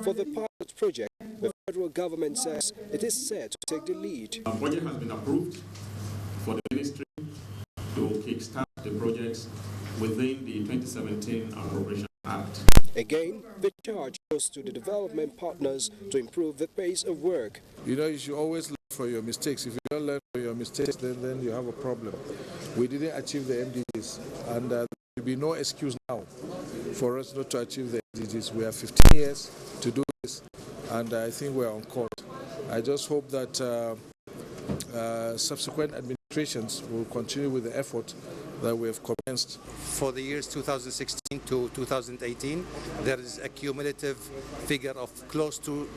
for the pilot project, the federal government says it is set to take the lead. A budget has been approved for the ministry to kickstart the projects within the 2017 Appropriation Act. Again, the charge goes to the development partners to improve the pace of work. You know, you should always learn from your mistakes. If you don't learn from your mistakes, then you have a problem. We didn't achieve the MDGs, and there will be no excuse now for us not to achieve the MDGs. We have 15 years to do this, and I think we're on course. I just hope that subsequent administrations will continue with the effort that we have commenced. For the years 2016 to 2018, there is a cumulative figure of close to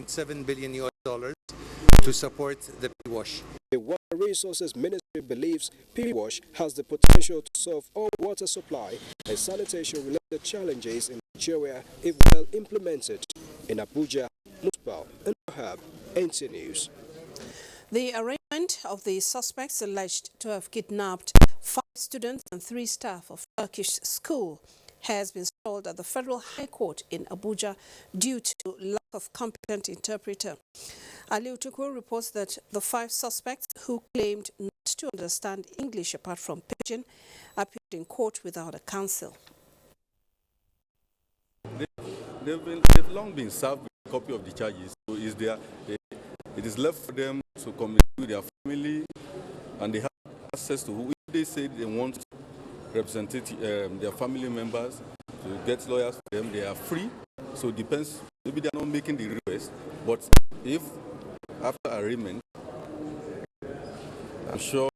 $7 billion to support the PWASH. The Water Resources Ministry believes PWASH has the potential to solve all water supply and sanitation-related challenges in Nigeria if well implemented. In Abuja, Musbal and Wahab, NTA News. The arraignment of the suspects alleged to have kidnapped 5 students and 3 staff of Turkish school has been stalled at the Federal High Court in Abuja due to lack of competent interpreter. Ali Utukwu reports that the 5 suspects who claimed not to understand English apart from Pidgin appeared in court without a counsel. They've long been served with a copy of the charges, so it is left for them to communicate with their family, and they have access to who they say they want to represent their family members, to get lawyers for them. They are free, so it depends. Maybe they're not making the request, but if after arraignment, I'm sure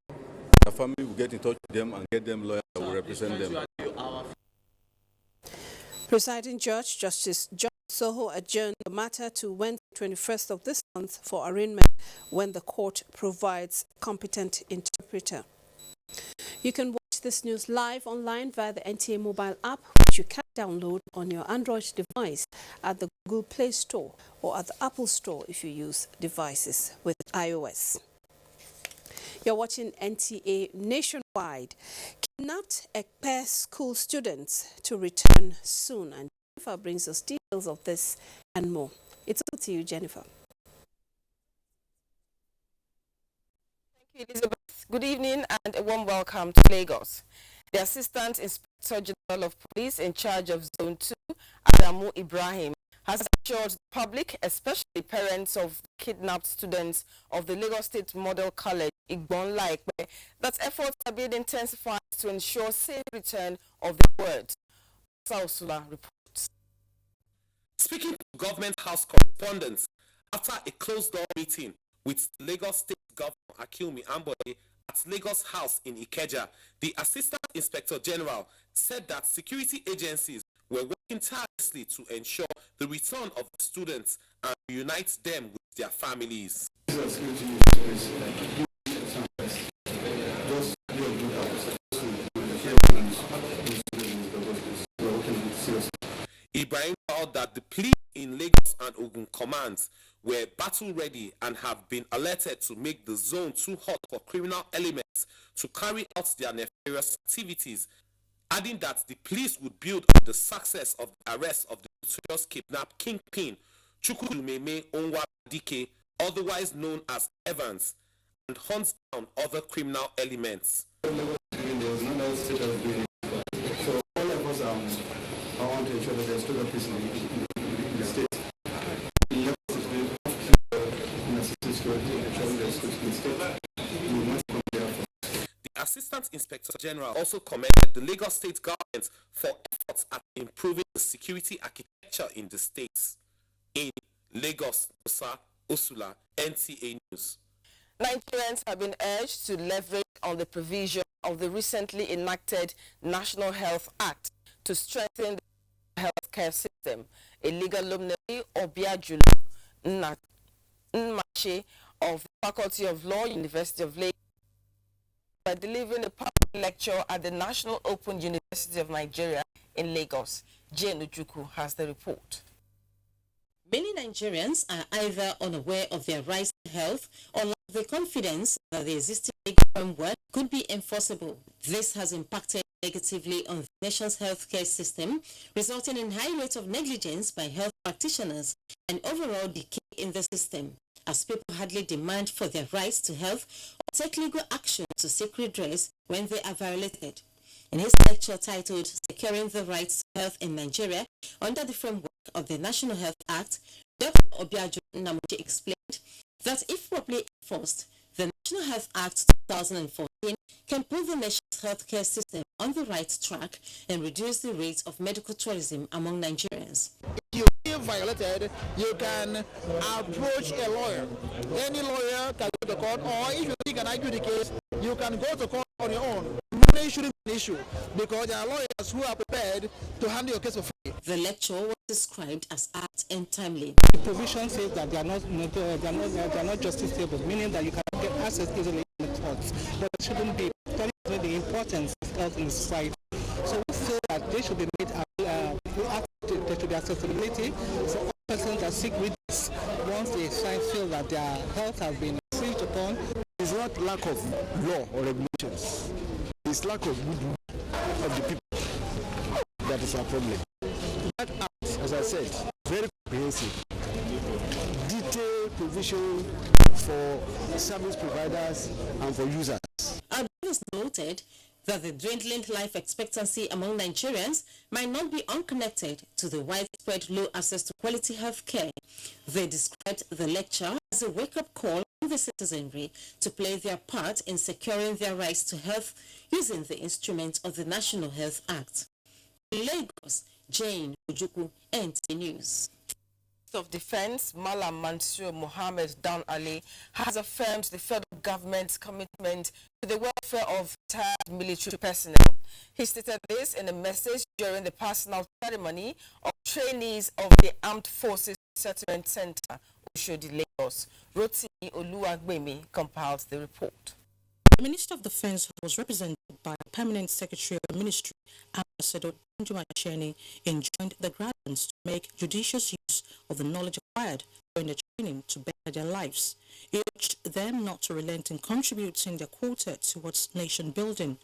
their family will get in touch with them and get them lawyers that will represent them. Presiding Judge Justice John Soho adjourned the matter to Wednesday, 21st of this month for arraignment when the court provides competent interpreter. You can watch this news live online via the NTA mobile app, which you can download on your Android device at the Google Play Store or at the Apple Store if you use devices with iOS. You're watching NTA Nationwide. Kidnapped pair school students to return soon, and Jennifer brings us details of this and more. It's up to you, Jennifer. Thank you, Elizabeth. Good evening and a warm welcome to Lagos. The Assistant Inspector General of Police in charge of Zone 2, Adamu Ibrahim, has assured the public, especially parents of kidnapped students of the Lagos State Model College, Igbonla-Ekpe, that efforts are being intensified to ensure safe return of the word. Sausula reports. Speaking to government house correspondents after a closed-door meeting with Lagos State Governor Akinwumi Ambode at Lagos House in Ikeja, the Assistant Inspector General said that security agencies were working tirelessly to ensure the return of the students and reunite them with their families. Ibrahim vowed that the police in Lagos and Ogun commands were battle ready and have been alerted to make the zone too hot for criminal elements to carry out their nefarious activities, adding that the police would build on the success of the arrest of the notorious kidnap kingpin Chukwudumeme Onwa-Dike, otherwise known as Evans, and hunts down other criminal elements. I want to ensure that there's still a peace in the state. The Assistant Inspector General also commended the Lagos State government for efforts at improving the security architecture in the states. In Lagos, Osa, Osula, NTA News. Nigerians have been urged to leverage on the provision of the recently enacted National Health Act to strengthen the healthcare system. A legal luminary, Obiajulu Nmache of the Faculty of Law, University of Lagos, by delivering a public lecture at the National Open University of Nigeria in Lagos. Jane Ujuku has the report. Many Nigerians are either unaware of their rights to health or lack the confidence that the existing legal framework could be enforceable. This has impacted negatively on the nation's healthcare system, resulting in high rates of negligence by health practitioners and overall decay in the system, as people hardly demand for their rights to health or take legal action to seek redress when they are violated. In his lecture titled Securing the Rights to Health in Nigeria under the framework of the National Health Act, Dr. Obiajo Namoji explained that if properly enforced, the National Health Act 2014 can put the nation's healthcare system on the right track and reduce the rates of medical tourism among Nigerians. If you feel violated, you can approach a lawyer. Any lawyer can go to court, or if you think you can argue the case, you can go to court on your own. Money shouldn't be an issue because there are lawyers who are prepared to handle your case for free. The lecture was described as apt and timely. The provision says that they are not justiciable, meaning that you cannot get access easily in the courts. But it shouldn't be. The importance of health in society. So we say that they should be made there should be accessibility for all persons that seek redress once they feel that their health has been infringed upon. It's not lack of law or regulations. It's lack of goodwill of the people that is our problem. That act, as I said, very comprehensive, detailed provision for service providers and for users. Others noted that the dwindling life expectancy among Nigerians might not be unconnected to the widespread low access to quality health care. They described the lecture as a wake-up call on the citizenry to play their part in securing their rights to health using the instruments of the National Health Act. In Lagos, Jane Ujuku, NTA News. Of Defense Malam Mansour Mohammed Dan Ali has affirmed the federal government's commitment to the welfare of retired military personnel. He stated this in a message during the personal ceremony of trainees of the Armed Forces Resettlement Center, Oshodi, Lagos. Rotimi Oluwagbemi compiled the report. The Minister of Defense was represented by the Permanent Secretary of the Ministry, Ambassador Njuma Cheni, enjoined the graduates to make judicious use of the knowledge acquired during the training to better their lives. He urged them not to relent in contributing their quota towards nation building.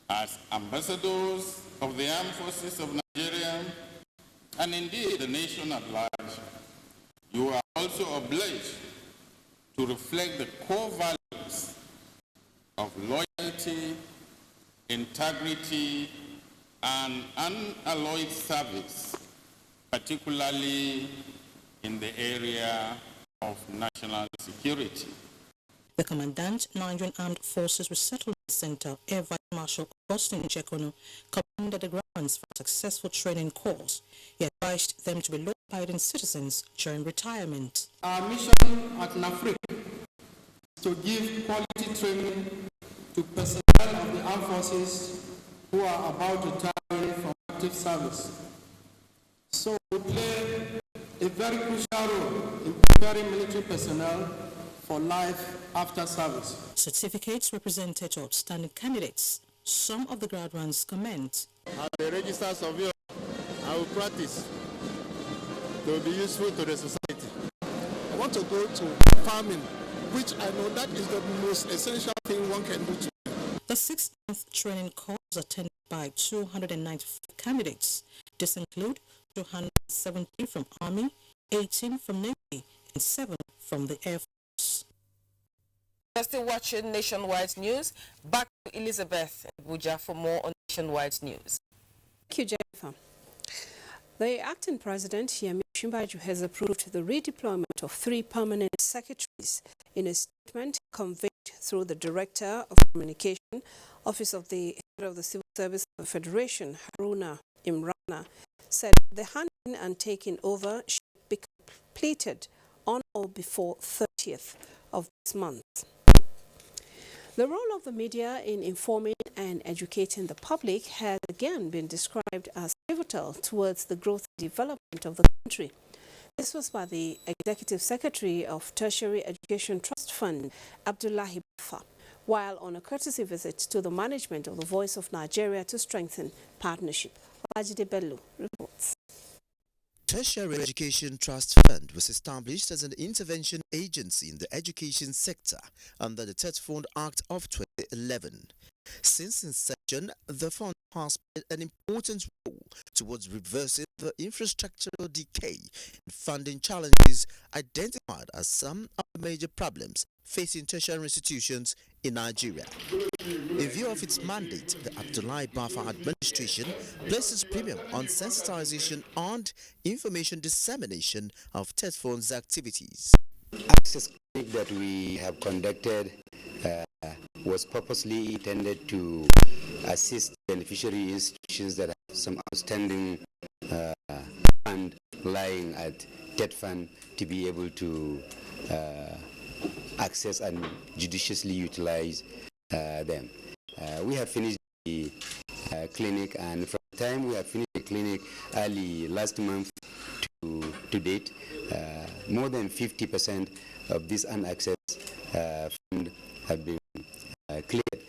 As ambassadors of the Armed Forces of Nigeria, and indeed the nation at large, you are also obliged to reflect the core values of loyalty, integrity, and unalloyed service, particularly in the area of national security. The Commandant, Nigerian Armed Forces Resettlement Center, Air Vice Marshal Augustine Chekono, commended the grounds for a successful training course. He advised them to be law-abiding citizens during retirement. Our mission at NAFRIC is to give quality training to personnel of the armed forces who are about to retire from active service. So we play a very crucial role in preparing military personnel for life after service. Certificates represented to outstanding candidates. Some of the graduates comment. As a registered surveyor, I will practice to be useful to the society. I want to go to farming, which I know that is the most essential thing one can do. The 6-month training course was attended by 294 candidates. This include 217 from Army, 18 from Navy, and 7 from the Air Force. You're still watching Nationwide News. Back to Elizabeth Abuja for more on Nationwide News. Thank you, Jennifer. The acting president, Yemi Shimbaju, has approved the redeployment of 3 permanent secretaries. In a statement conveyed through the Director of Communication, Office of the Head of the Civil Service of the Federation, Haruna Imrana, said the handing and taking over should be completed on or before 30th of this month. The role of the media in informing and educating the public has again been described as pivotal towards the growth and development of the country. This was by the Executive Secretary of Tertiary Education Trust Fund, Abdullahi Bafa, while on a courtesy visit to the management of the Voice of Nigeria to strengthen partnership. Olajide Bello reports. Tertiary Education Trust Fund was established as an intervention agency in the education sector under the Third Fund Act of 2011. Since inception, the fund has played an important role towards reversing the infrastructural decay and funding challenges identified as some of the major problems facing tertiary institutions in Nigeria. In view of its mandate, the Abdullahi Bafa administration places premium on sensitization and information dissemination of TED Fund's activities. Access clinic that we have conducted was purposely intended to assist beneficiary institutions that have some outstanding fund lying at TED Fund to be able to access and judiciously utilize them. We have finished the clinic, and from the time we have finished the clinic early last month to date, more than 50% of this unaccessed fund have been cleared.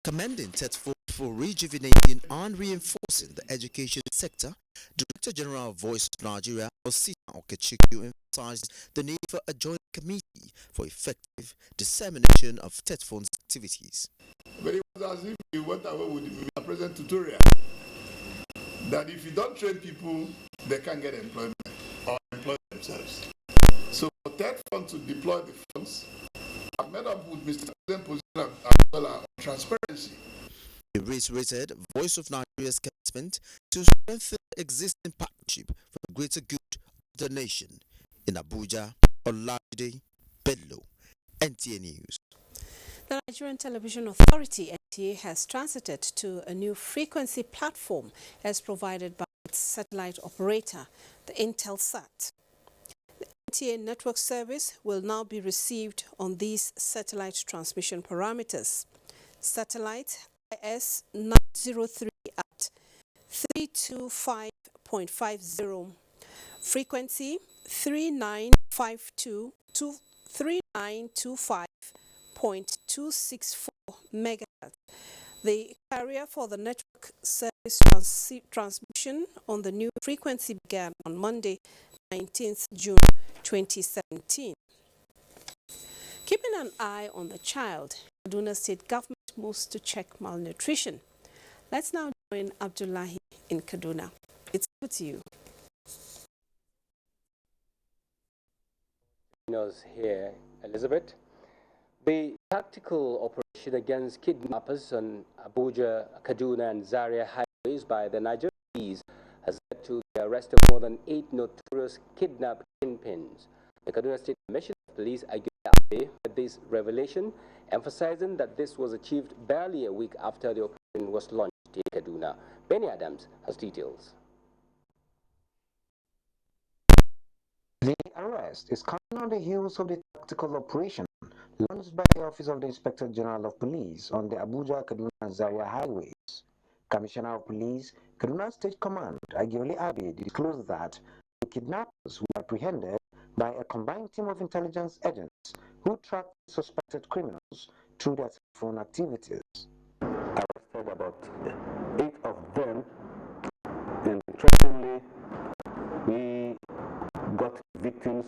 Commending TED Fund for rejuvenating and reinforcing the education sector, Director General of Voice of Nigeria, Osita Okechukwu, emphasized the need for a joint committee for effective dissemination of TED Fund's activities. But it was as if we went away with the present tutorial that if you don't train people, they can't get employment or employ themselves. So for TED Fund to deploy the funds, I've met up with Mr. President's position as well on transparency. He reiterated Voice of Nigeria's commitment to strengthen the existing partnership for the greater good of the nation. In Abuja, Olajide Bello, NTA News. The Nigerian Television Authority, NTA, has transited to a new frequency platform as provided by its satellite operator, the Intelsat. The NTA network service will now be received on these satellite transmission parameters. Satellite IS 903 at 325.50, frequency 3925.264 megahertz. The carrier for the network service transmission on the new frequency began on Monday, 19th June 2017. Keeping an eye on the child, Kaduna State government moves to check malnutrition. Let's now join Abdullahi in Kaduna. It's over to you. Here, Elizabeth. The tactical operation against kidnappers on Abuja, Kaduna and Zaria highways by the Nigerian police has led to the arrest of more than 8 notorious kidnap kingpins. The Kaduna State Commissioner of Police argued with this revelation, emphasizing that this was achieved barely a week after the operation was launched in Kaduna. Benny Adams has details. The arrest is coming on the heels of the tactical operation launched by the Office of the Inspector General of Police on the Abuja, Kaduna and Zaria highways. Commissioner of Police, Kaduna State Command, Agioli Abe, disclosed that the kidnappers were apprehended by a combined team of intelligence agents who tracked suspected criminals through their phone activities. Arrested about 8 of them, and interestingly, we got victims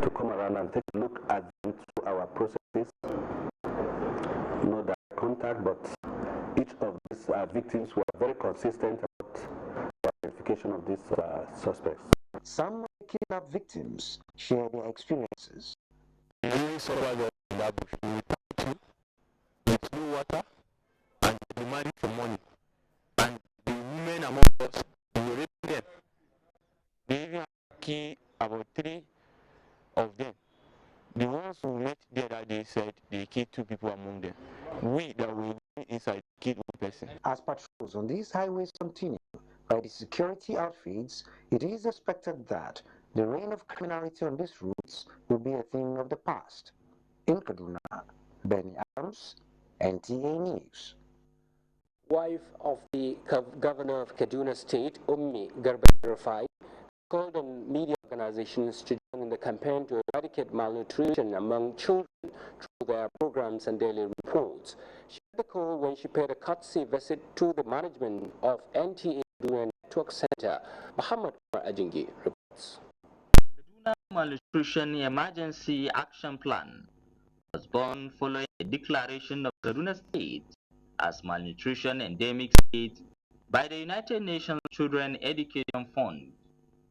to come around and take a look at them through our processes. No direct contact, but each of these victims were very consistent about the identification of these suspects. Some kidnapped victims share their experiences. We survived in that bush with no water and demanding for money. And the women among us, we were raping them. They even killed about 3 of them. The ones who met there that day said they killed 2 people among them. We that were inside killed 1 person. As patrols on these highways continue by the security outfits, it is expected that the reign of criminality on these routes will be a thing of the past. In Kaduna, Benny Adams, NTA News. Wife of the governor of Kaduna State, Ummi Garba Rafai, called on media organizations to join in the campaign to eradicate malnutrition among children through their programs and daily reports. She had the call when she paid a courtesy visit to the management of NTA Network Center. Muhammad Umar Ajingi reports. Kaduna Malnutrition Emergency Action Plan was born following a declaration of Kaduna State as malnutrition endemic state by the United Nations Children Education Fund,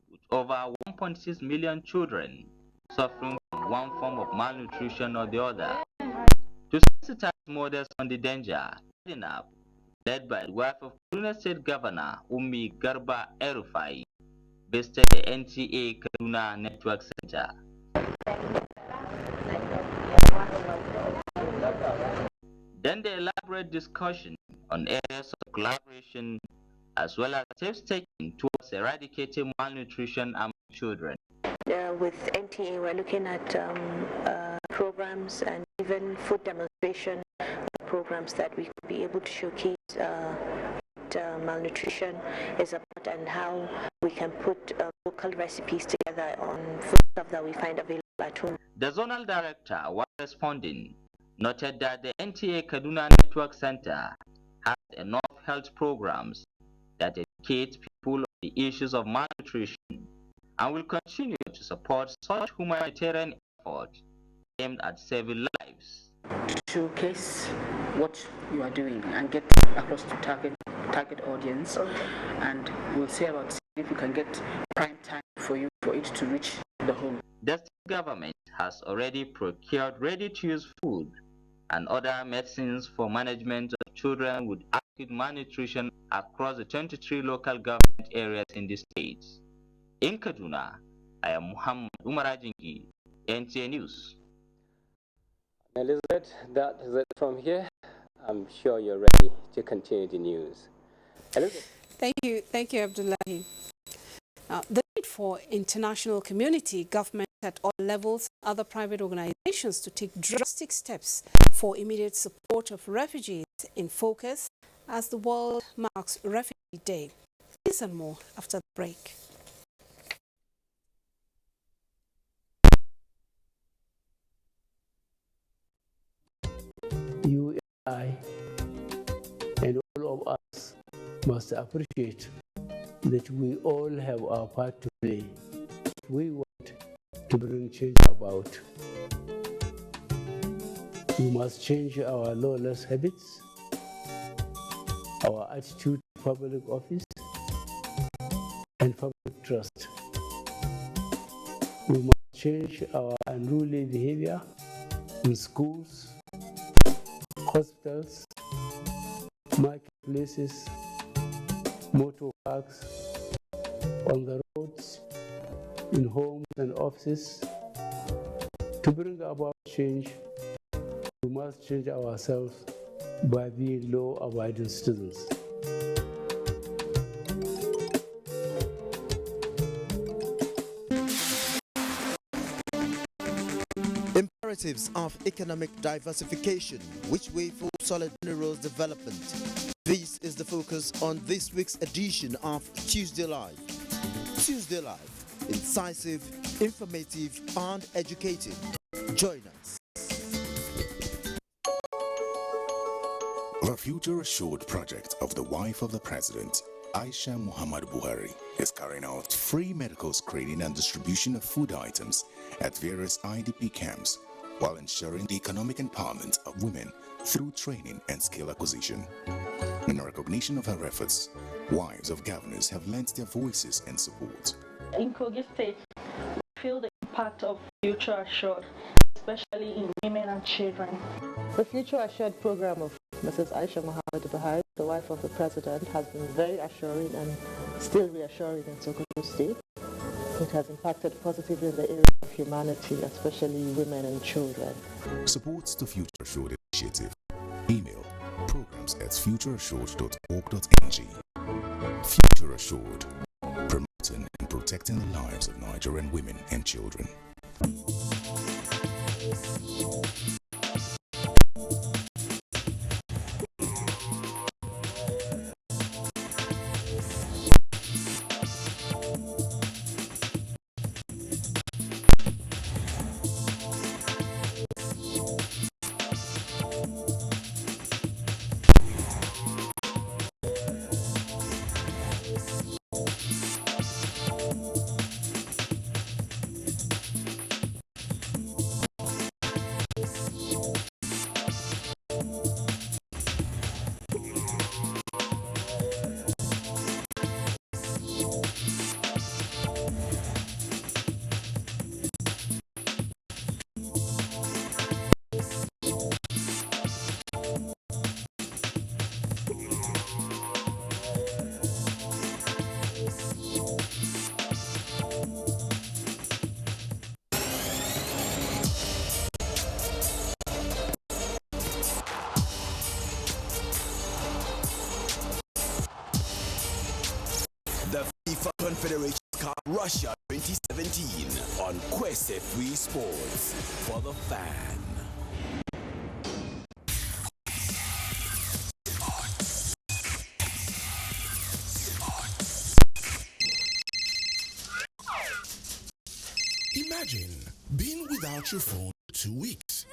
with over 1.6 million children suffering from one form of malnutrition or the other. To sensitize mothers on the danger, Kidnapping, led by the wife of Kaduna State Governor Ummi Garba Erufai, visited the NTA Kaduna Network Center. Then the elaborate discussion on areas of collaboration as well as steps taken towards eradicating malnutrition among children. With NTA, we're looking at programs and even food demonstration programs that we could be able to showcase what malnutrition is about and how we can put local recipes together on food stuff that we find available at home. The zonal director, while responding, noted that the NTA Kaduna Network Center has enough health programs that educate people on the issues of malnutrition and will continue to support such humanitarian efforts aimed at saving lives. Showcase what you are doing and get across to target audience, and we'll see about if we can get prime time for it to reach the home. The state government has already procured ready-to-use food and other medicines for management of children with acute malnutrition across the 23 local government areas in the state. In Kaduna, I am Muhammad Umarajingi, NTA News. Elizabeth, that is it from here. I'm sure you're ready to continue the news. Elizabeth. Thank you, Abdullahi. The need for international community, government at all levels, other private organizations to take drastic steps for immediate support of refugees in focus as the world marks Refugee Day. This and more after the break. You and I and all of us must appreciate that we all have our part to play. We want to bring change about. We must change our lawless habits, our attitude to public office, and public trust. We must change our unruly behavior in schools, hospitals, marketplaces, motor parks, on the roads, in homes and offices. To bring about change, we must change ourselves by being law-abiding citizens. Imperatives of economic diversification, which way for solid minerals development. This is the focus on this week's edition of Tuesday Live. Tuesday Live, incisive, informative, and educating. Join us. The Future Assured project of the wife of the president, Aisha Muhammad Buhari, is carrying out free medical screening and distribution of food items at various IDP camps while ensuring the economic empowerment of women through training and skill acquisition. In recognition of her efforts, wives of governors have lent their voices and support. In Kogi State, we feel the impact of Future Assured, especially in women and children. The Future Assured program of Mrs. Aisha Muhammad Buhari, the wife of the president, has been very assuring and still reassuring in Sokoto State. It has impacted positively in the area of humanity, especially women and children. Supports the Future Assured initiative. Email programs@futureassured.org.ng. Future Assured, promoting and protecting the lives of Nigerian women and children. Russia 2017 on Quest Free Sports for the fan. Imagine being without your phone for 2 weeks.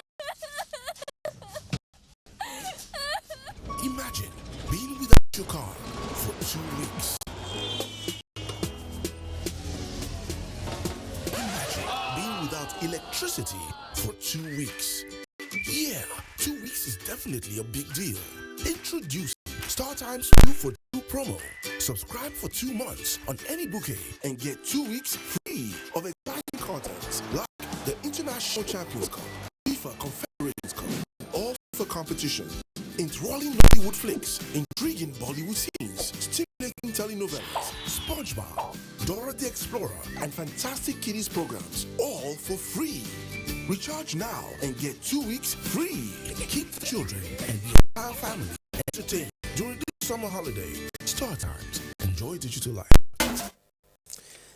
Imagine being without your car for 2 weeks. Imagine being without electricity for 2 weeks. Yeah, 2 weeks is definitely a big deal. Introducing StarTimes 2 for 2 promo. Subscribe for 2 months on any bouquet and get 2 weeks free of exciting content like the International Champions Cup, FIFA Confederations Cup, all FIFA competition, enthralling Nollywood flicks, intriguing Bollywood scenes, stimulating telenovelas, SpongeBob, Dora the Explorer, and fantastic kiddies programs, all for free. Recharge now and get 2 weeks free. Keep the children and your entire family entertained during this summer holiday. StarTimes. Enjoy digital life.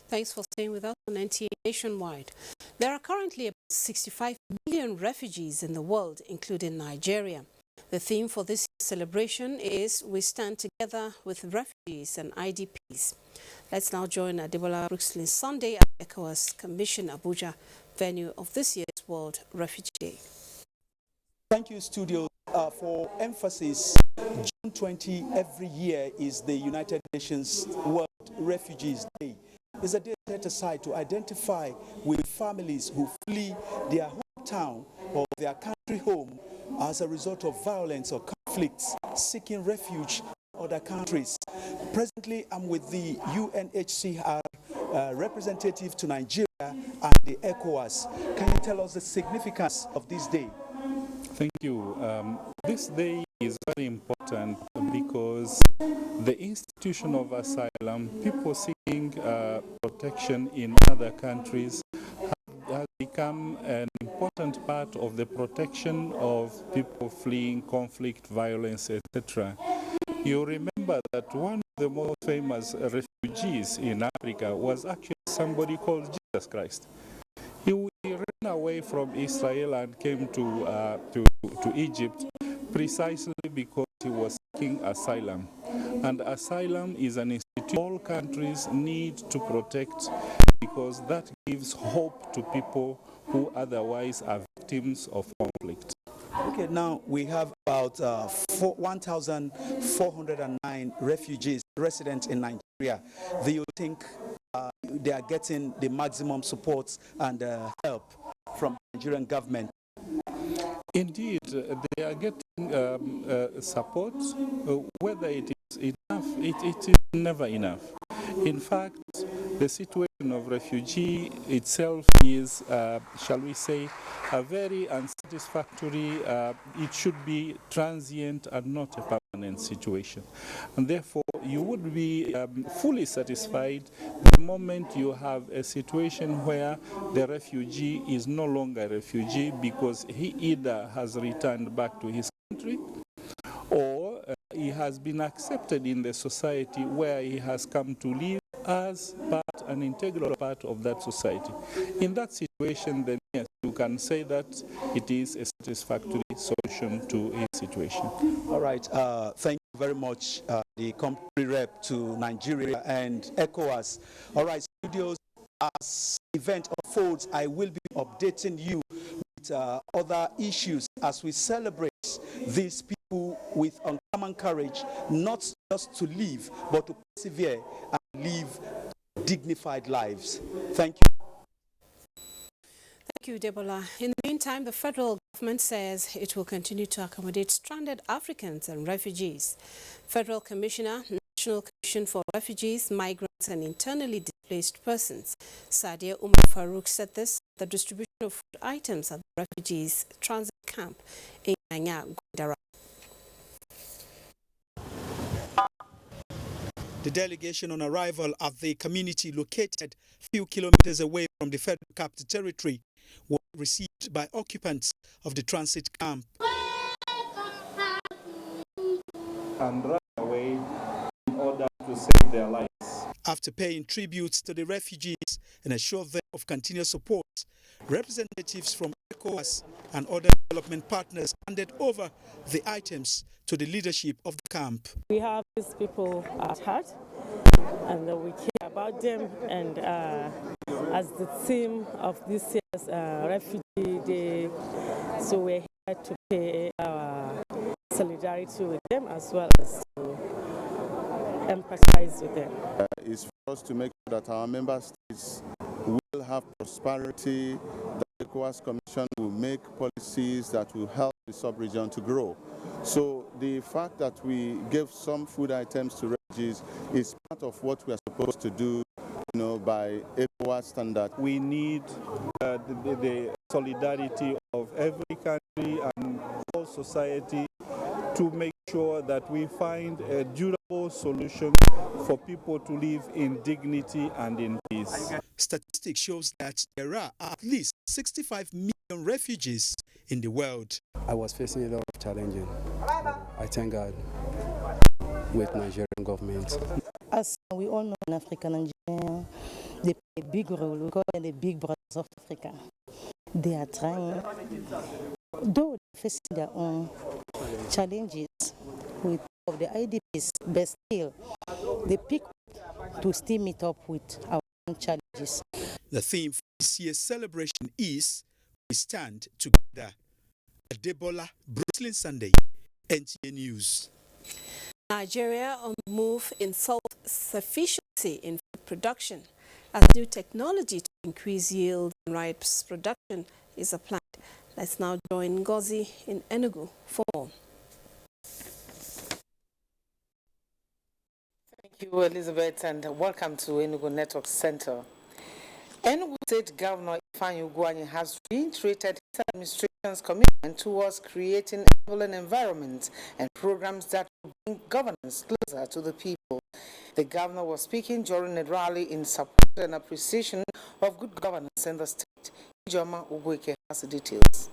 Thanks for staying with us on NTA Nationwide. There are currently about 65 million refugees in the world, including Nigeria. The theme for this year's celebration is We Stand Together with Refugees and IDPs. Let's now join Adebola Brooksley Sunday at ECOWAS Commission Abuja, venue of this year's World Refugee Day. Thank you, studio. For emphasis, June 20 every year is the United Nations World Refugees Day. It's a day set aside to identify with families who flee their hometown or their country home as a result of violence or conflicts, seeking refuge in other countries. Presently, I'm with the UNHCR representative to Nigeria and the ECOWAS. Can you tell us the significance of this day? Thank you. This day is very important because the institution of asylum, people seeking protection in other countries, has become an important part of the protection of people fleeing conflict, violence, etc. You remember that one of the most famous refugees in Africa was actually somebody called Jesus Christ. He ran away from Israel and came to Egypt precisely because he was seeking asylum. And asylum is an institution all countries need to protect because that gives hope to people who otherwise are victims of conflict. Okay, now we have about 1,409 refugees residents in Nigeria. Do you think they are getting the maximum support and help from the Nigerian government? Indeed, they are getting support. Whether it is enough, it is never enough. In fact, the situation of refugee itself is, shall we say, a very unsatisfactory, it should be transient and not a permanent situation. And therefore, you would be fully satisfied the moment you have a situation where the refugee is no longer a refugee because he either has returned back to his country or he has been accepted in the society where he has come to live as an integral part of that society. In that situation, then yes, you can say that it is a satisfactory solution to his situation. All right, thank you very much, the country rep to Nigeria and ECOWAS. All right, studios, as event unfolds, I will be updating you with other issues as we celebrate these people with uncommon courage, not just to live, but to persevere and live dignified lives. Thank you. Thank you, Debola. In the meantime, the federal government says it will continue to accommodate stranded Africans and refugees. Federal Commissioner, National Commission for Refugees, Migrants and Internally Displaced Persons, Sadia Umar Farouk, said this at the distribution of food items at the refugees transit camp in Nyanya, Gwandara. The delegation on arrival at the community located a few kilometers away from the federal capital territory were received by occupants of the transit camp. And run away in order to save their lives. After paying tributes to the refugees, and assure them of continuous support. Representatives from ECOWAS and other development partners handed over the items to the leadership of the camp. We have these people at heart, and we care about them, and as the theme of this year's Refugee Day, so we're here to pay our solidarity with them as well as to empathize with them. It's for us to make sure that our member states will have prosperity, that the ECOWAS Commission will make policies that will help the sub-region to grow. So the fact that we gave some food items to refugees is part of what we are supposed to do, by ECOWAS standard. We need the solidarity of every country and all society to make sure that we find a durable solution for people to live in dignity and in peace. Statistics shows that there are at least 65 million refugees in the world. I was facing a lot of challenges. I thank God with Nigerian government. As we all know, in Africa, Nigeria, they play a big role. We call them the big brothers of Africa. They are trying, though they're facing their own challenges with of the IDPs, but still they pick to still meet up with our own challenges. The theme for this year's celebration is We Stand Together. Adebola, Brooklyn Sunday, NTA News. Nigeria on the move in self-sufficiency in food production as new technology to increase yield and rice production is applied. Let's now join Ngozi in Enugu for more. Thank you, Elizabeth, and welcome to Enugu Network Center. Enugu State Governor Ifeanyi Ugwuanyi has reiterated his administration's commitment towards creating an environment and programs that will bring governance closer to the people. The governor was speaking during a rally in support and appreciation of good governance in the state. Ijoma Ugweke has the details.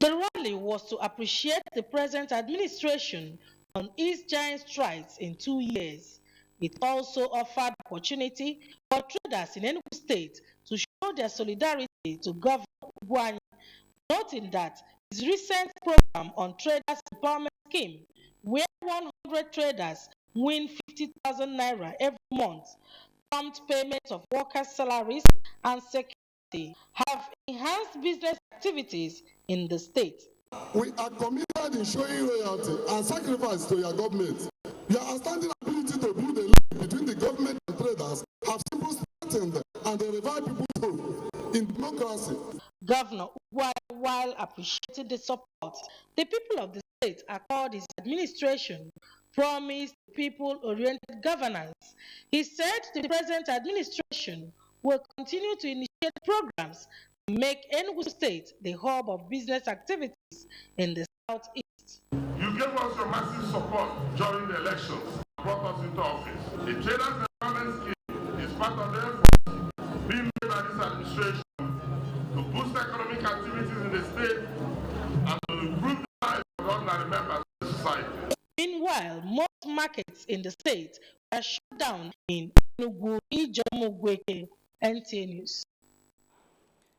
The rally was to appreciate the present administration on its giant strides in 2 years. It also offered opportunity for traders in Enugu State to show their solidarity to Governor Ugwuanyi, noting that his recent program on Traders Empowerment Scheme, where 100 traders win 50,000 naira every month, prompt payment of workers' salaries and security, have enhanced business activities in the state. We are committed in showing loyalty and sacrifice to your government. Your outstanding ability to build a link between the government and traders have simply strengthened and revived people's hope in democracy. Governor Ugwuanyi, while appreciating the support the people of the state accorded his administration, promised people-oriented governance. He said the present administration will continue to initiate programs to make Enugu State the hub of business activities in the southeast. You gave us your massive support during the elections and brought us into office. The Traders Empowerment Scheme is part of the effort being made by this administration to boost economic activities in the state and to improve the lives of ordinary members of society. Meanwhile, most markets in the state were shut down in Enugu. Ijoma Ugweke, NTA News.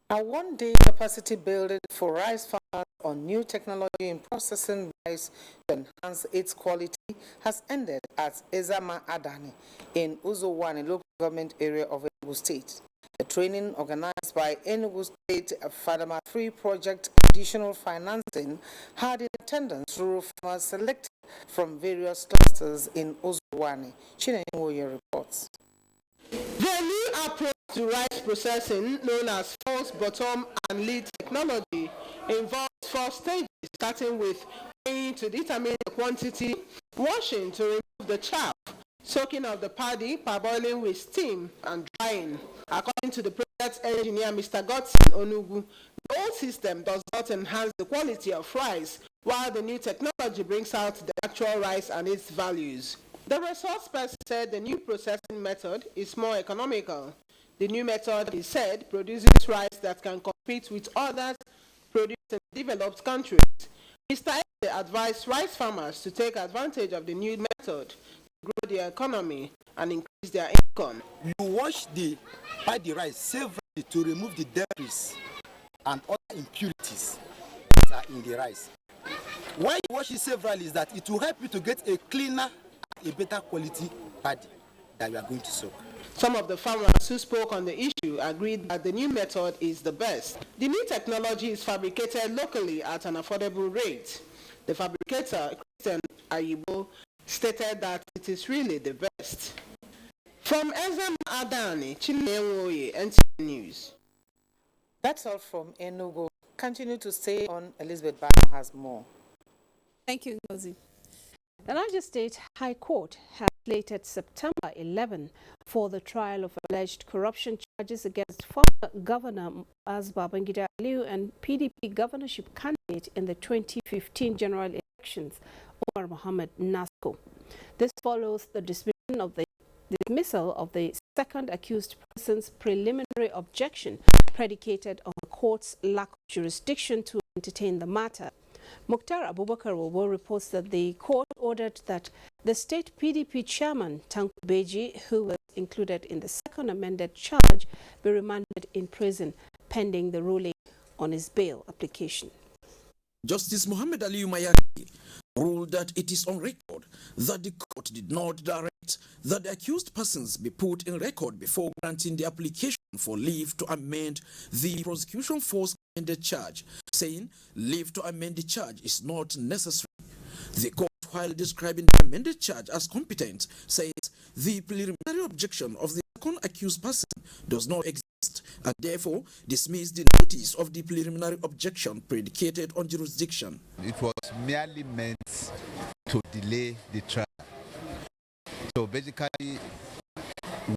A one-day capacity building for rice farmers on new technology in processing rice to enhance its quality has ended at Ezama Adani in Uzowane local government area of Enugu State. The training organized by Enugu State Fadama 3 project additional financing had in attendance rural farmers selected from various clusters in Uzowane. Chinenwoye reports. The new approach to rice processing, known as false bottom and lead technology, involves 4 stages, starting with weighing to determine the quantity, washing to remove the chaff, soaking of the paddy, parboiling with steam, and drying. According to the project engineer, Mr. Godson Onugu, the old system does not enhance the quality of rice, while the new technology brings out the actual rice and its values. The resource person said the new processing method is more economical. The new method, he said, produces rice that can compete with others produced in developed countries. Mr. Eze advised rice farmers to take advantage of the new method to grow their economy and increase their income. You buy the rice severally to remove the debris and other impurities that are in the rice. Why you wash it severally is that it will help you to get a cleaner, a better quality paddy that you are going to soak. Some of the farmers who spoke on the issue agreed that the new method is the best. The new technology is fabricated locally at an affordable rate. The fabricator, Christian Ayibo, stated that it is really the best. From Ezra Adani, Chinewoye, NTA News. That's all from Enugu. Continue to stay on. Elizabeth Bano has more. Thank you, Ngozi. The Niger State High Court has slated September 11 for the trial of alleged corruption charges against former Governor Muaz Babangida Aliyu and PDP governorship candidate in the 2015 general elections, Omar Mohamed Nasco. This follows the dismissal of the second accused person's preliminary objection predicated on the court's lack of jurisdiction to entertain the matter. Mukhtar Abubakar Wobo reports that the court ordered that the state PDP chairman, Tanko Beji, who was included in the second amended charge, be remanded in prison pending the ruling on his bail application. Justice Mohammed Aliyu Mayaki ruled that it is on record that the court did not direct that the accused persons be put in record before granting the application for leave to amend the prosecution force amended charge, saying leave to amend the charge is not necessary. The court, while describing the amended charge as competent, says the preliminary objection of the second accused person does not exist and therefore dismissed the notice of the preliminary objection predicated on jurisdiction. It was merely meant to delay the trial. So basically,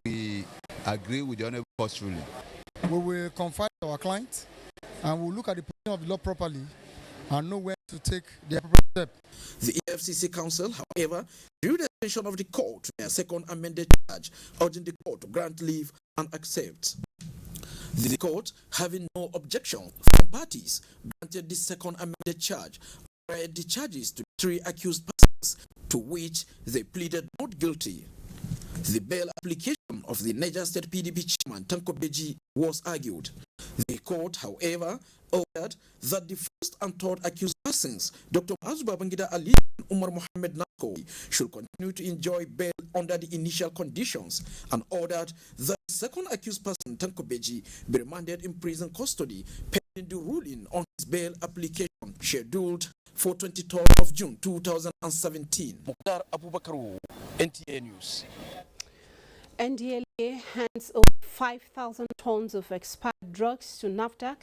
we agree with the Honorable Court's ruling. We will confide our client and we'll look at the position of the law properly and know when to take the appropriate step. The EFCC Council, however, drew the attention of the court to their second amended charge, urging the court to grant leave and accept. The court, having no objection from parties, granted the second amended charge, read the charges to three accused persons, to which they pleaded not guilty. The bail application of the Niger State PDP chairman Tanko Beji was argued. The court, however, ordered that the first and third accused persons, Dr. Muaz Babangida Ali and Umar Mohamed Nasco, should continue to enjoy bail under the initial conditions, and ordered that the second accused person, Tanko Beji, be remanded in prison custody pending the ruling on his bail application scheduled for 23rd of June 2017. Mukhtar Abubakar, NTA News. NDLA hands over 5,000 tons of expired drugs to NAFDAC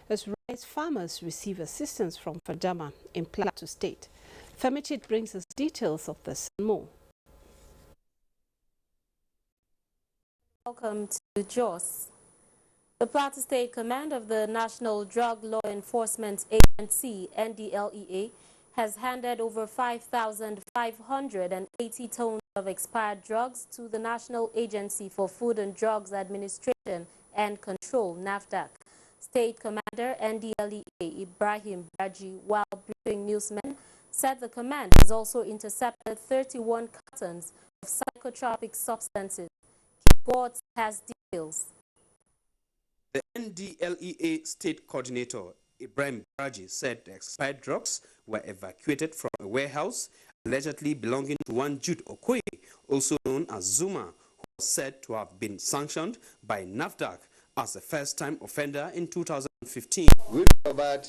as rice farmers receive assistance from Fadama in Plateau State. Femichit brings us details of this and more. Welcome to Jos. The Plateau State Command of the National Drug Law Enforcement Agency, NDLEA, has handed over 5,580 tons of expired drugs to the National Agency for Food and Drugs Administration and Control, NAFDAC. State Commander NDLEA Ibrahim Braji, while briefing newsmen, said the command has also intercepted 31 cartons of psychotropic substances. Boards has details. The NDLEA State Coordinator Ibrahim Braji said the expired drugs were evacuated from a warehouse allegedly belonging to one Jude Okoye, also known as Zuma, who was said to have been sanctioned by NAFDAC as a first-time offender in 2015. We recovered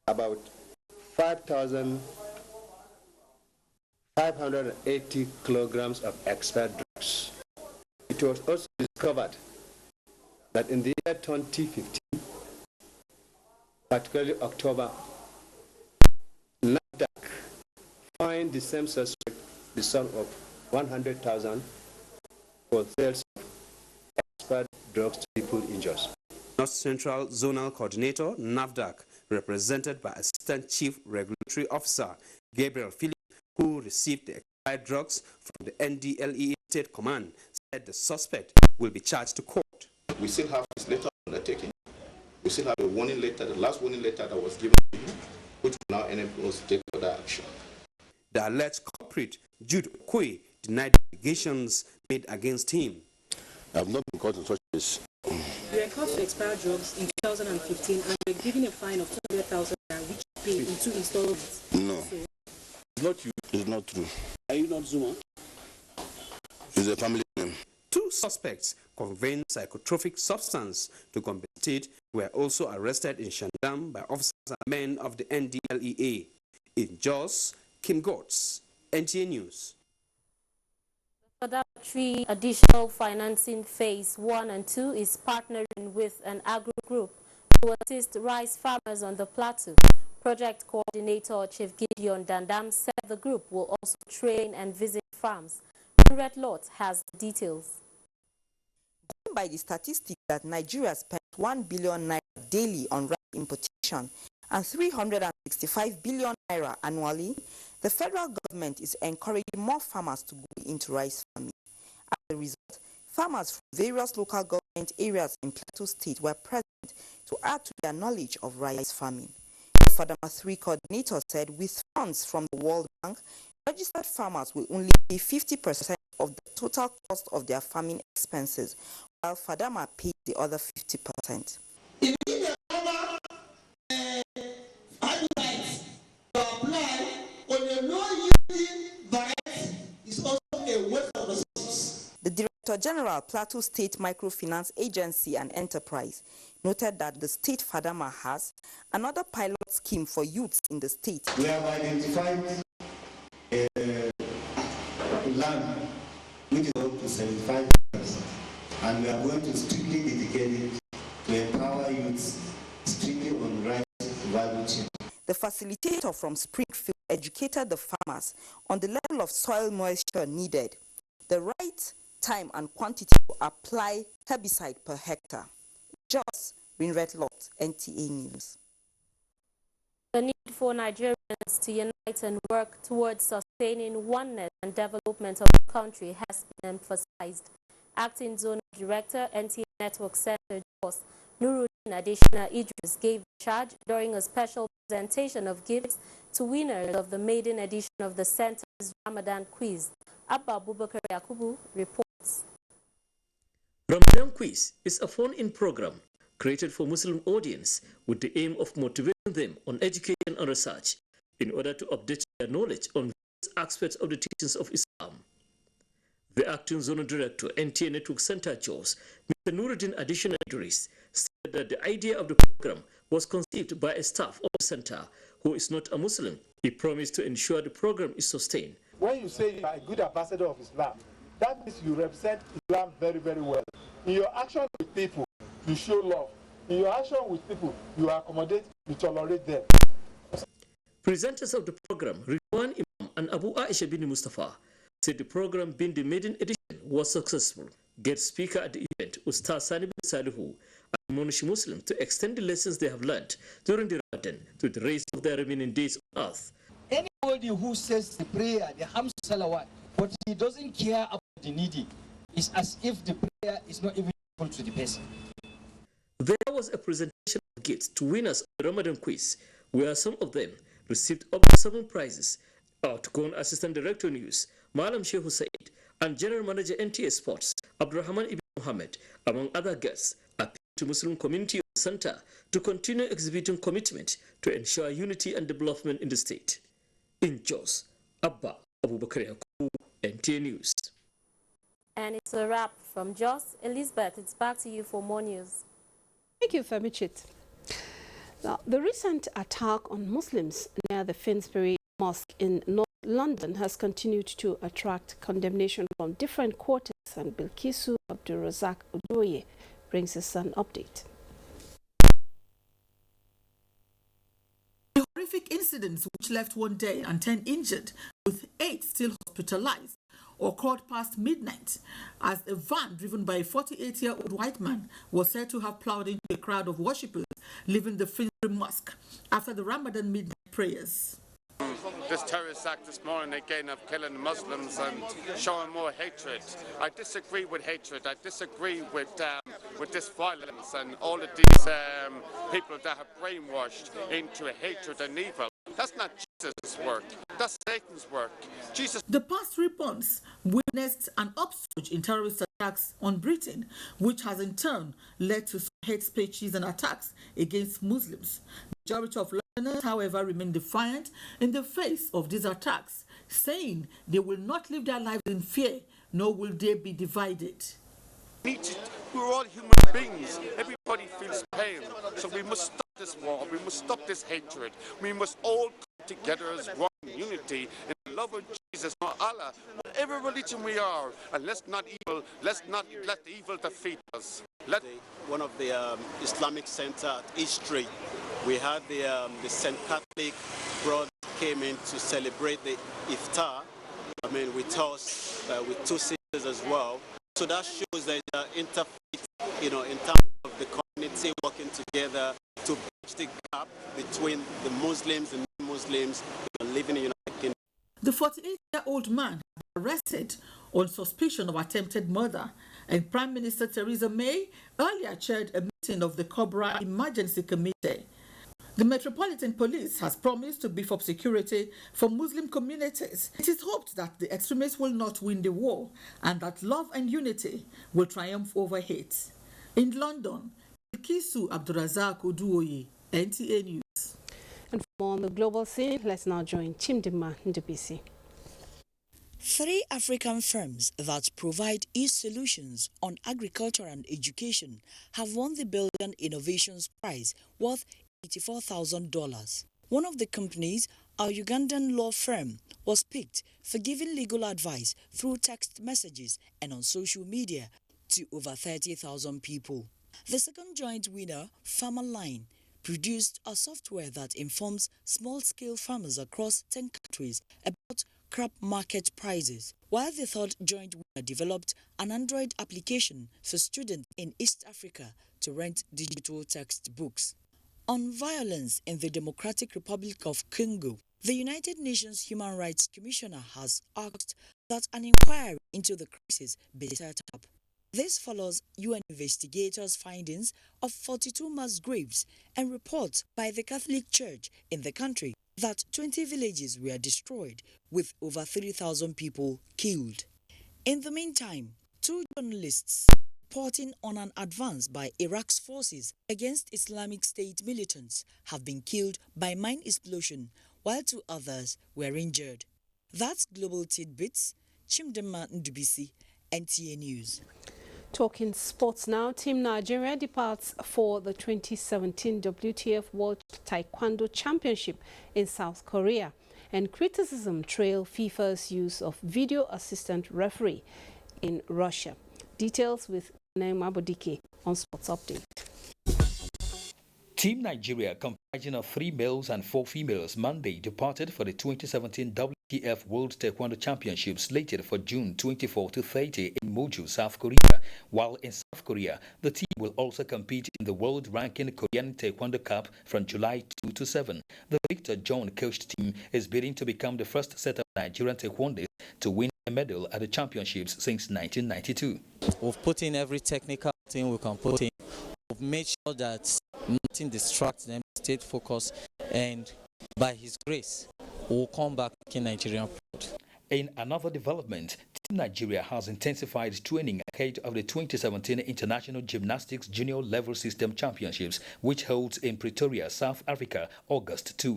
about 5,580 kilograms of expired drugs. It was also discovered that in the year 2015, particularly October, NAFDAC fined the same suspect the sum of 100,000 for sales of expired drugs to people in Jos. North Central Zonal Coordinator, NAFDAC, represented by Assistant Chief Regulatory Officer Gabriel Philip, who received the expired drugs from the NDLEA State Command, said the suspect will be charged to court. We still have his letter undertaking. We still have a warning letter, the last warning letter that was given to him, which will now enable us to take further action. The alleged culprit corporate Jude Okoye denied allegations made against him. I have not been caught in such a case. You were caught with expired drugs in 2015 and you were given a fine of 200,000 which you paid in 2 installments. No. So, it's not you. It's not true. Are you not Zuma? It's a family name. 2 suspects conveying psychotropic substance to compensate were also arrested in Shandam by officers and men of the NDLEA. In Jos, Kim Gotts, NTA News. For that 3 additional financing phase 1 and 2 is partnering with an agro group to assist rice farmers on the Plateau. Project coordinator Chief Gideon Dandam said the group will also train and visit farms. Red Lot has the details. Going by the statistics that Nigeria spends 1 billion naira daily on rice importation and 365 billion naira annually, the federal government is encouraging more farmers to go into rice farming. As a result, farmers from various local government areas in Plateau State were present to add to their knowledge of rice farming. The Fadama 3 coordinator said with funds from the World Bank, registered farmers will only pay 50% of the total cost of their farming expenses, while Fadama pays the other 50%. If you have herbicides to apply on a low-yielding variety, is also a waste of resources. The Director General, Plateau State Microfinance Agency and Enterprise, noted that the state Fadama has another pilot scheme for youths in the state. We have identified land which is up to 75%, and we are going to strictly dedicate it to empower youths strictly on rice value chain. The facilitator from Springfield educated the farmers on the level of soil moisture needed, the right time and quantity to apply herbicide per hectare. Just Red Lot, NTA News. The need for Nigerians to unite and work towards sustaining oneness and development of the country has been emphasized. Acting Zonal Director, NTA Network Center, Jos Nuruddin Additional Idris gave the charge during a special presentation of gifts to winners of the maiden edition of the Center's Ramadan Quiz. Abba Abubakar Yakubu reports. Ramadan Quiz is a phone-in program created for Muslim audience with the aim of motivating them on education and research in order to update their knowledge on various aspects of the teachings of Islam. The acting zonal director, NTA Network Center, Jos, Mr. Nuruddin Additional Idris, said that the idea of the program was conceived by a staff of the center who is not a Muslim. He promised to ensure the program is sustained. When you say you are a good ambassador of Islam, that means you represent Islam very, very well. In your action with people, you show love. In your action with people, you accommodate, you tolerate them. Presenters of the program, Ridwan Imam and Abu Aisha bin Mustafa, said the program being the maiden edition was successful. Guest speaker at the event, Ustaz Sani bin Salihu, admonished Muslims to extend the lessons they have learned during the Ramadan to the rest of their remaining days on earth. Anybody who says the prayer, the Hamsa Salawat, but he doesn't care about the needy, is as if the prayer is not even equal to the person. There was a presentation of gifts to winners of the Ramadan quiz, where some of them received up to 7 prizes. Outgoing Assistant Director News, Malam Sheikh Said, and General Manager NTA Sports, Abdurrahman Ibn Mohammed, among other guests, appealed to Muslim community of the center to continue exhibiting commitment to ensure unity and development in the state. In Jos, Abba Abubakar Yakubu, NTA News. And it's a wrap from Jos. Elizabeth, it's back to you for more news. Thank you, Femichit. Now, the recent attack on Muslims near the Finsbury Mosque in North London has continued to attract condemnation from different quarters, and Bilkisu Abdulrazak Odoye brings us an update. The horrific incidents, which left 1 dead and 10 injured, with 8 still hospitalized, occurred past midnight as a van driven by a 48-year-old white man was said to have plowed into a crowd of worshippers leaving the Finsbury Mosque after the Ramadan midnight prayers. This terrorist act this morning again of killing Muslims and showing more hatred. I disagree with hatred. I disagree with this violence and all of these people that have brainwashed into hatred and evil. That's not Jesus' work. That's Satan's work. Jesus. The past 3 months witnessed an upsurge in terrorist attacks on Britain, which has in turn led to hate speeches and attacks against Muslims. The majority of Londoners, however, remain defiant in the face of these attacks, saying they will not live their lives in fear, nor will they be divided. We're all human beings. Everybody feels pain. So we must stop this war. We must stop this hatred. We must all come together as one unity in the love of Jesus or Allah, whatever religion we are. And let's not let evil defeat us. One of the Islamic center at East Street, we had the St. Catholic brothers came in to celebrate the iftar. I mean, with us, with 2 sisters as well. So that shows that interfaith, in terms of the community working together to bridge the gap between the Muslims and non-Muslims living in the United Kingdom. The 48-year-old man was arrested on suspicion of attempted murder, and Prime Minister Theresa May earlier chaired a meeting of the Cobra Emergency Committee. The Metropolitan Police has promised to beef up security for Muslim communities. It is hoped that the extremists will not win the war and that love and unity will triumph over hate. In London, Kisu Abdurazak Oduoye, NTA News. And for more on the global scene, let's now join Chimdima Ndubisi. 3 African firms that provide e-solutions on agriculture and education have won the Belgian Innovations Prize worth $84,000. One of the companies, a Ugandan law firm, was picked for giving legal advice through text messages and on social media to over 30,000 people. The second joint winner, FarmerLine, produced a software that informs small-scale farmers across 10 countries about crop market prices, while the third joint winner developed an Android application for students in East Africa to rent digital textbooks. On violence in the Democratic Republic of Congo, the United Nations Human Rights Commissioner has asked that an inquiry into the crisis be set up. This follows UN investigators' findings of 42 mass graves and reports by the Catholic Church in the country that 20 villages were destroyed with over 3,000 people killed. In the meantime, 2 journalists reporting on an advance by Iraq's forces against Islamic State militants have been killed by mine explosion, while 2 others were injured. That's Global Tidbits. Chimdema Ndubisi, NTA News. Talking sports now, Team Nigeria departs for the 2017 WTF World Taekwondo Championship in South Korea, and criticism trail FIFA's use of video assistant referee in Russia. Details with Naima Bodike on Sports Update. Team Nigeria, comprising of 3 males and 4 females, Monday departed for the 2017 WTF World Taekwondo Championship slated for June 24 to 30 in Moju, South Korea. While in South Korea, the team will also compete in the World Ranking Korean Taekwondo Cup from July 2 to 7. The Victor John coached team is bidding to become the first set of Nigerian taekwondists to win a medal at the championships since 1992. We've put in every technical thing we can put in. We've made sure that nothing distracts them, stay focused, and by His grace, we'll come back in Nigerian proud. In another development, Team Nigeria has intensified training ahead of the 2017 International Gymnastics Junior Level System Championships, which holds in Pretoria, South Africa, August 2